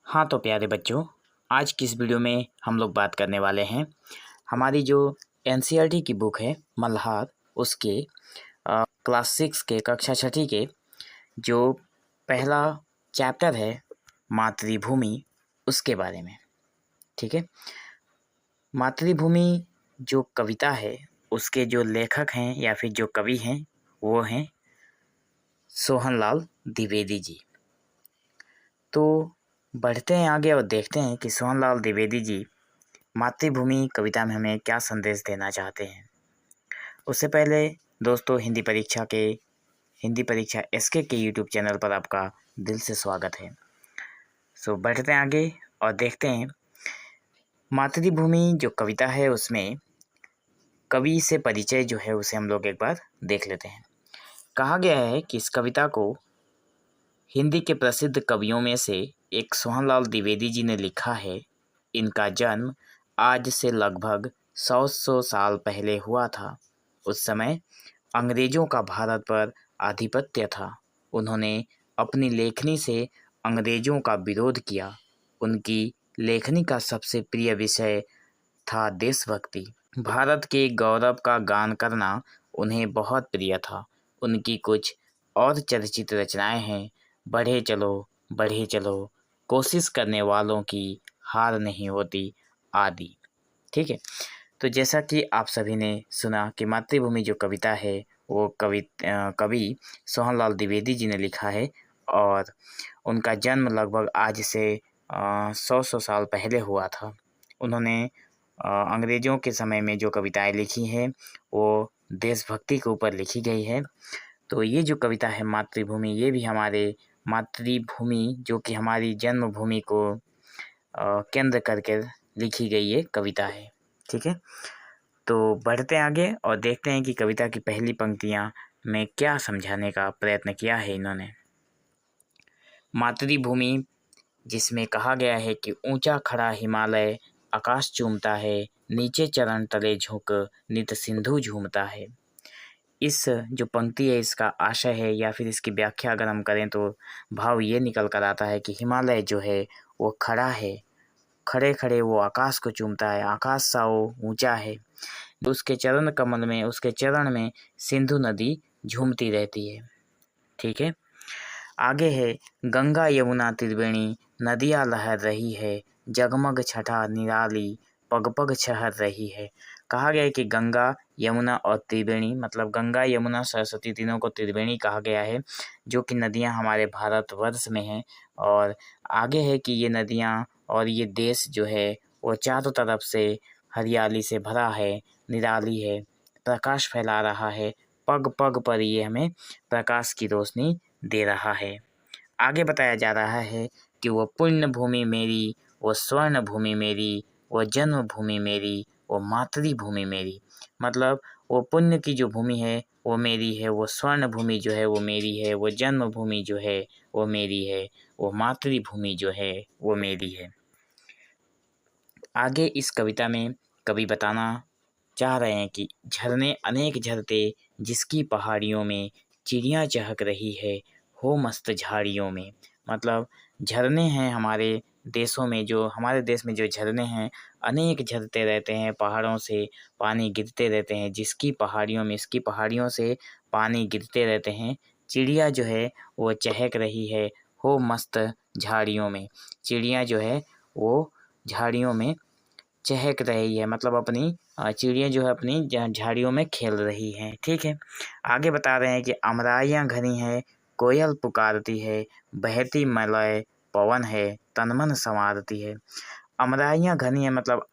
हाँ तो प्यारे बच्चों, आज की इस वीडियो में हम लोग बात करने वाले हैं हमारी जो एनसीईआरटी की बुक है मल्हार, उसके क्लास 6 के कक्षा छठी के जो पहला चैप्टर है मातृभूमि, उसके बारे में। ठीक है, मातृभूमि जो कविता है उसके जो लेखक हैं या फिर जो कवि हैं वो हैं सोहनलाल द्विवेदी जी। तो बढ़ते हैं आगे और देखते हैं कि सोहनलाल द्विवेदी जी मातृभूमि कविता में हमें क्या संदेश देना चाहते हैं। उससे पहले दोस्तों, हिंदी परीक्षा एसके के यूट्यूब चैनल पर आपका दिल से स्वागत है। सो बढ़ते हैं आगे और देखते हैं मातृभूमि जो कविता है उसमें कवि से परिचय जो है उसे हम लोग एक बार देख लेते हैं। कहा गया है कि इस कविता को हिंदी के प्रसिद्ध कवियों में से एक सोहनलाल द्विवेदी जी ने लिखा है। इनका जन्म आज से लगभग 100 साल पहले हुआ था। उस समय अंग्रेजों का भारत पर आधिपत्य था। उन्होंने अपनी लेखनी से अंग्रेजों का विरोध किया। उनकी लेखनी का सबसे प्रिय विषय था देशभक्ति। भारत के गौरव का गान करना उन्हें बहुत प्रिय था। उनकी कुछ और चर्चित रचनाएं हैं, बढ़े चलो, कोशिश करने वालों की हार नहीं होती आदि। ठीक है, तो जैसा कि आप सभी ने सुना कि मातृभूमि जो कविता है वो कवि सोहनलाल द्विवेदी जी ने लिखा है और उनका जन्म लगभग आज से 100 साल पहले हुआ था। उन्होंने अंग्रेज़ों के समय में जो कविताएं लिखी हैं वो देशभक्ति के ऊपर लिखी गई है। तो ये जो कविता है मातृभूमि, ये भी हमारे मातृभूमि जो कि हमारी जन्मभूमि को केंद्र करके लिखी गई ये कविता है। ठीक है, तो बढ़ते हैं आगे और देखते हैं कि कविता की पहली पंक्तियां में क्या समझाने का प्रयत्न किया है इन्होंने। मातृभूमि जिसमें कहा गया है कि ऊंचा खड़ा हिमालय आकाश चूमता है, नीचे चरण तले झुक नित सिंधु झूमता है। इस जो पंक्ति है इसका आशय है या फिर इसकी व्याख्या अगर हम करें तो भाव ये निकल कर आता है कि हिमालय जो है वो खड़ा है, खड़े खड़े वो आकाश को चूमता है, आकाश सा वो ऊंचा है। उसके चरण में सिंधु नदी झूमती रहती है। ठीक है, आगे है गंगा यमुना त्रिवेणी नदियाँ लहर रही है, जगमग छटा निराली पग पग छहर रही है। कहा गया है कि गंगा यमुना और त्रिवेणी, मतलब गंगा यमुना सरस्वती तीनों को त्रिवेणी कहा गया है, जो कि नदियाँ हमारे भारतवर्ष में हैं। और आगे है कि ये नदियाँ और ये देश जो है वो चारों तरफ से हरियाली से भरा है, निराली है, प्रकाश फैला रहा है, पग पग पर ये हमें प्रकाश की रोशनी दे रहा है। आगे बताया जा रहा है कि वो पुण्य भूमि मेरी, वो स्वर्ण भूमि मेरी, वो जन्मभूमि मेरी, वो मातृभूमि मेरी। मतलब वो पुण्य की जो भूमि है वो मेरी है, वो स्वर्ण भूमि जो है वो मेरी है, वो जन्मभूमि जो है वो मेरी है, वो मातृभूमि जो है वो मेरी है। आगे इस कविता में कवि बताना चाह रहे हैं कि झरने अनेक झरते जिसकी पहाड़ियों में चिड़ियाँ चहक रही है, हो मस्त झाड़ियों में। मतलब झरने हैं हमारे हमारे देश में जो झरने हैं अनेक झरते रहते हैं, पहाड़ों से पानी गिरते रहते हैं, इसकी पहाड़ियों से पानी गिरते रहते हैं। चिड़िया जो है वो चहक रही है, हो मस्त झाड़ियों में। चिड़िया जो है वो झाड़ियों में चहक रही है, मतलब अपनी चिड़िया जो है अपनी झाड़ियों में खेल रही हैं। ठीक है, आगे बता रहे हैं कि अमराइयाँ घनी है, कोयल पुकारती है, बहती मलय पवन है, तन मन संवारती है। अमराइयाँ घनी है मतलब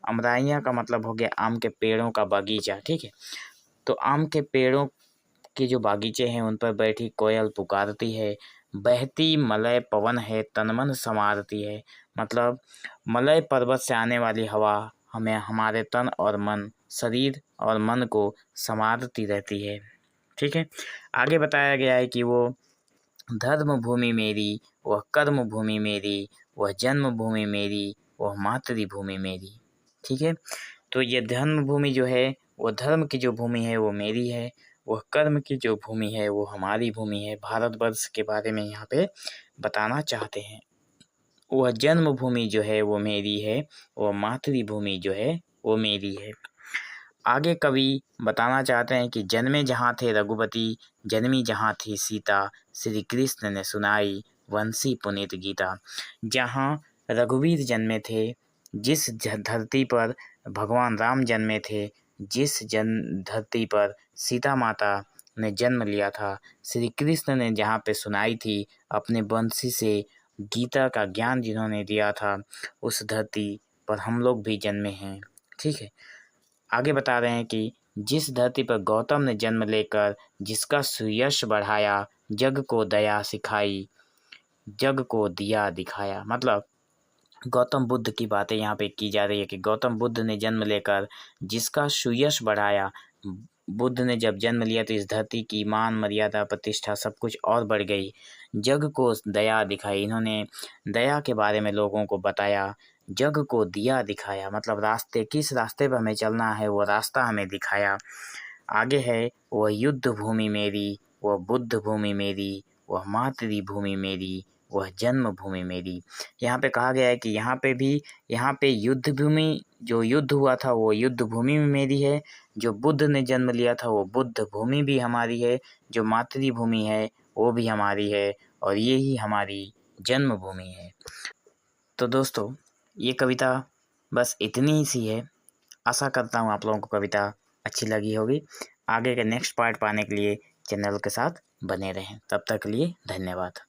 अमराइयाँ का मतलब हो गया आम के पेड़ों का बगीचा। ठीक है, तो आम के पेड़ों के जो बागीचे हैं उन पर बैठी कोयल पुकारती है, बहती मलय पवन है, तन मन संवारती है। मतलब मलय पर्वत से आने वाली हवा हमें हमारे तन और मन, शरीर और मन को संवारती रहती है। ठीक है, आगे बताया गया है कि वो धर्म भूमि मेरी, वह कर्म भूमि मेरी, वह जन्मभूमि मेरी, वह मातृभूमि मेरी। ठीक है, तो ये धर्म भूमि जो है वो धर्म की जो भूमि है वो मेरी है, वह कर्म की जो भूमि है वो हमारी भूमि है। भारतवर्ष के बारे में यहाँ पे बताना चाहते हैं। वह जन्मभूमि जो है वो मेरी है, वह मातृभूमि जो है वो मेरी है। आगे कवि बताना चाहते हैं कि जन्मे जहाँ थे रघुपति, जन्मी जहाँ थी सीता, श्री कृष्ण ने सुनाई वंशी पुनीत गीता। जहाँ रघुवीर जन्मे थे, जिस धरती पर भगवान राम जन्मे थे, जिस धरती पर सीता माता ने जन्म लिया था, श्री कृष्ण ने जहाँ पे सुनाई थी अपने वंशी से गीता का ज्ञान जिन्होंने दिया था, उस धरती पर हम लोग भी जन्मे हैं। ठीक है, आगे बता रहे हैं कि जिस धरती पर गौतम ने जन्म लेकर जिसका सुयश बढ़ाया, जग को दया सिखाई, जग को दिया दिखाया। मतलब गौतम बुद्ध की बातें यहाँ पे की जा रही है कि गौतम बुद्ध ने जन्म लेकर जिसका सुयश बढ़ाया, बुद्ध ने जब जन्म लिया तो इस धरती की मान मर्यादा प्रतिष्ठा सब कुछ और बढ़ गई, जग को दया दिखाई। इन्होंने दया के बारे में लोगों को बताया, जग को दिया दिखाया, मतलब रास्ते, किस रास्ते पर हमें चलना है वो रास्ता हमें दिखाया। आगे है वह युद्ध भूमि मेरी, वह बुद्ध भूमि मेरी, वह मातृभूमि मेरी, वह जन्मभूमि मेरी। यहाँ पे कहा गया है कि यहाँ पे युद्ध भूमि, जो युद्ध हुआ था वो युद्ध भूमि में मेरी है, जो बुद्ध ने जन्म लिया था वो बुद्ध भूमि भी हमारी है, जो मातृभूमि है वो भी हमारी है, और ये ही हमारी जन्मभूमि है। तो दोस्तों ये कविता बस इतनी ही सी है। आशा करता हूँ आप लोगों को कविता अच्छी लगी होगी। आगे के नेक्स्ट पार्ट पाने के लिए चैनल के साथ बने रहें। तब तक के लिए धन्यवाद।